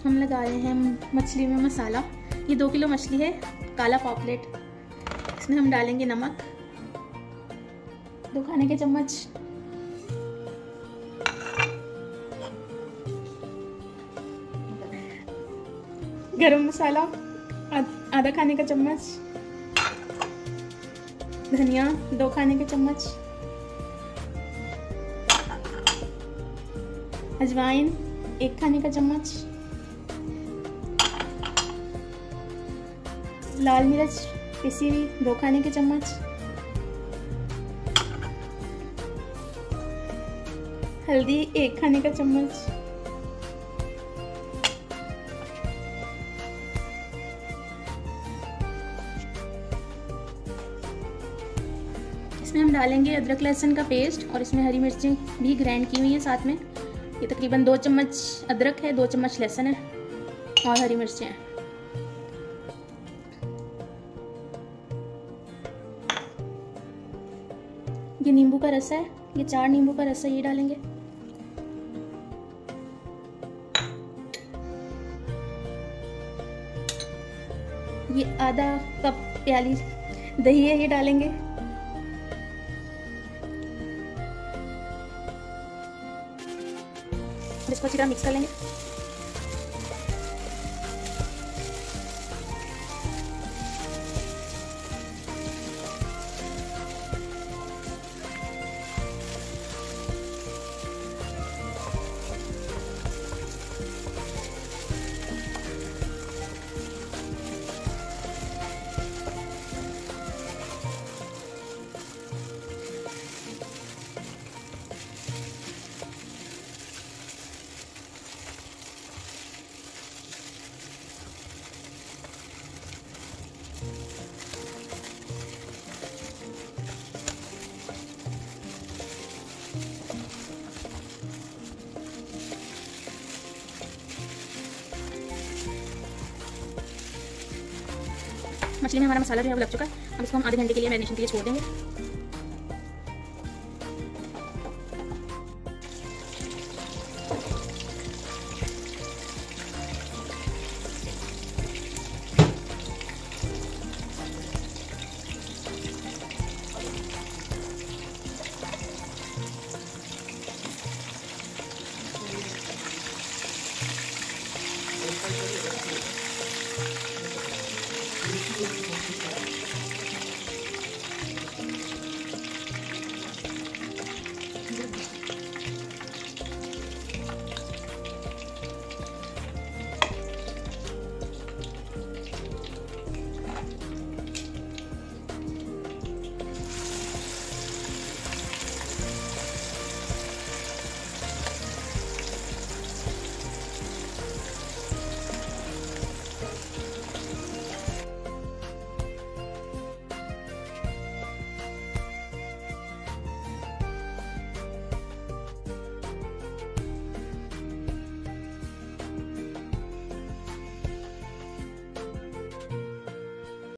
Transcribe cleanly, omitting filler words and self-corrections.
हम लगा रहे हैं मछली में मसाला। ये 2 किलो मछली है, काला पॉपलेट। इसमें हम डालेंगे नमक 2 खाने के चम्मच, गरम मसाला आधा खाने का चम्मच, धनिया 2 खाने के चम्मच, अजवाइन 1 खाने का चम्मच, लाल मिर्च पिसी हुई 2 खाने के चम्मच, हल्दी 1 खाने का चम्मच, इसमें हम डालेंगे अदरक लहसुन का पेस्ट और इसमें हरी मिर्चें भी ग्राइंड की हुई है साथ में। ये तकरीबन 2 चम्मच अदरक है, 2 चम्मच लहसुन है और हरी मिर्चें हैं। ये नींबू का रस है, ये 4 नींबू का रस है, ये डालेंगे। ये आधा कप प्याली दही है, ये डालेंगे। इसको अच्छी तरह मिक्स कर लेंगे। मछली में हमारा मसाला जो है वो लग चुका है। अब इसको हम आधे घंटे के लिए मैरिनेशन के लिए छोड़ देंगे।